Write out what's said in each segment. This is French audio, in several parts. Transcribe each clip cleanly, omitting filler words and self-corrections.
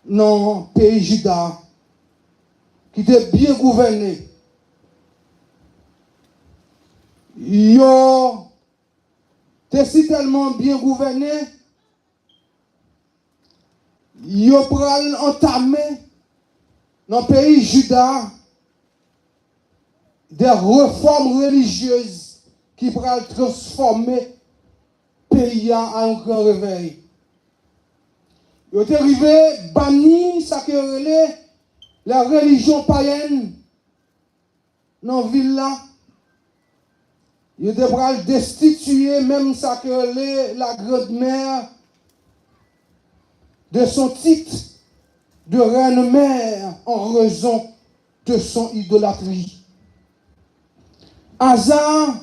dans le pays Juda, qui était bien gouverné. Yo était si tellement bien gouverné, yo pral entamer dans le pays Juda des réformes religieuses qui pral transformer le pays en un grand réveil. Yo est arrivé banni ça que relait la religion païenne dans la ville là. Il devra destituer même ça que la grande-mère de son titre de reine-mère en raison de son idolâtrie. Asa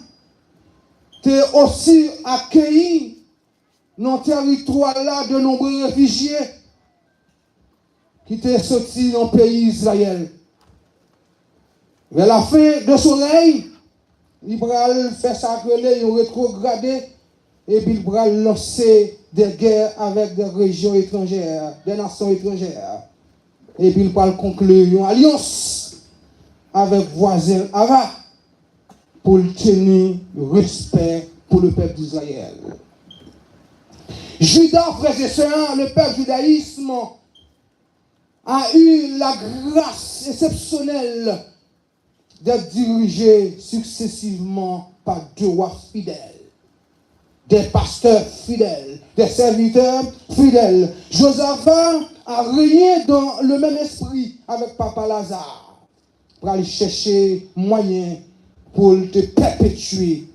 t'es aussi accueilli dans le territoire là de nombreux réfugiés qui étaient sortis dans le pays d'Israël. Vers la fin de soleil, il va faire ça que les rétrogradé et puis il va lancer des guerres avec des régions étrangères, des nations étrangères. Et puis il va conclure une alliance avec voisins arabes pour tenir respect pour le peuple d'Israël. Judas, frères et sœurs, le peuple judaïsme a eu la grâce exceptionnelle d'être dirigé successivement par deux rois fidèles, des pasteurs fidèles, des serviteurs fidèles. Josaphat a régné dans le même esprit avec Papa Lazare pour aller chercher moyen pour te perpétuer.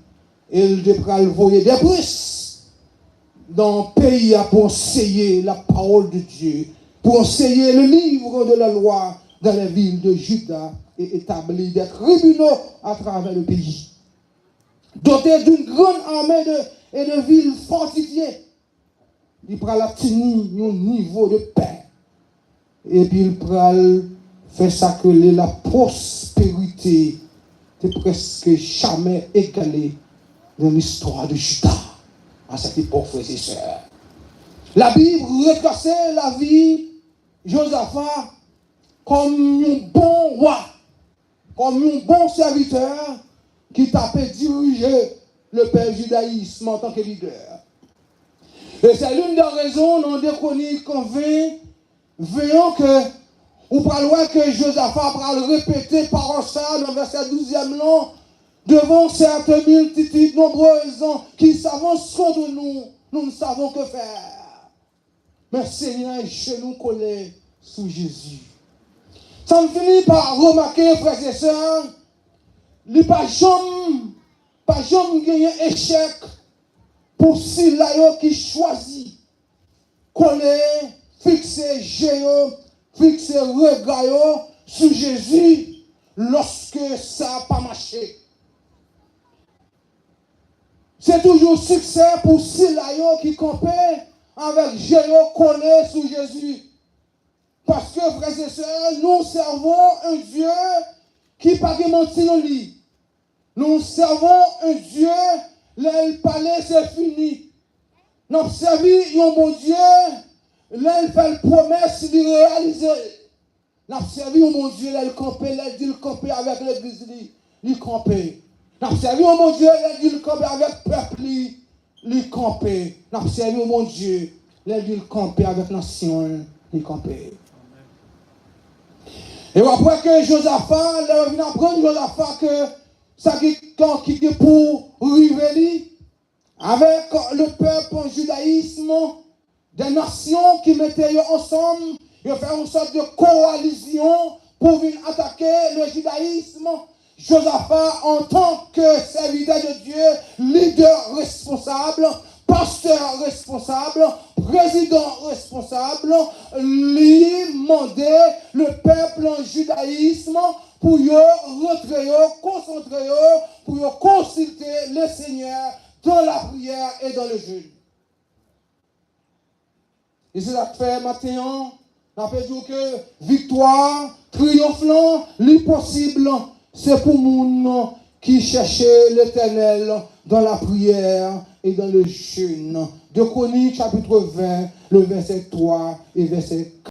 Et il devra envoyer des brises dans le pays pour enseigner la parole de Dieu, pour enseigner le livre de la loi dans les villes de Juda et établir des tribunaux à travers le pays. Doté d'une grande armée et de villes fortifiées, il pourra tenir un niveau de paix. Et puis il pourra faire ça que la prospérité est presque jamais égalée dans l'histoire de Juda à cette époque, frères et sœurs. La Bible retraçait la vie de Josaphat comme un bon roi, comme un bon serviteur qui tapait diriger le peuple judaïsme en tant que leader. Et c'est l'une des raisons dans des chroniques qu'on voyons que ou pas loin que Josaphat va le répéter par ça dans le verset 12e long, devant certaines multitudes nombreuses qui s'avancent contre nous, nous ne savons que faire. Mais Seigneur, genoux collés sous Jésus. Ça me finit par remarquer, frères et sœurs, il n'y a pas jamais gagné échec pour Silayo qui choisit coller, fixer Géo, fixer regard sur Jésus lorsque ça n'a pas marché. C'est toujours succès pour Silayo qui campait avec Géo collé sur Jésus. Parce que, frères et sœurs, nous servons un Dieu qui n'a pas de mentir en lui. Nous servons un Dieu, là il parlait, c'est fini. Nous servons un bon Dieu, là il fait une promesse de réaliser. Nous servons un bon Dieu, là il campait, là il dit le camper avec l'église, il campait. Nous servons un bon Dieu, là il dit le camper avec le peuple, il campait. Nous servons un bon Dieu, là il dit le camper avec la nation, il campait. Et après que Josaphat, là on vient apprendre Josaphat que ça qui est pour Riveli, avec le peuple en judaïsme, des nations qui mettaient ensemble, ils faire une sorte de coalition pour venir attaquer le judaïsme. Josaphat, en tant que serviteur de Dieu, leader responsable, pasteur responsable, président responsable, lui mandait le peuple en judaïsme pour rentrer, concentrer, pour consulter le Seigneur dans la prière et dans le jeûne. Et c'est ça que fait maintenant, on peut dire que victoire, triomphant, l'impossible, c'est pour nous qui cherchait l'Éternel dans la prière et dans le jeûne. De Chroniques chapitre 20, le verset 3 et verset 4.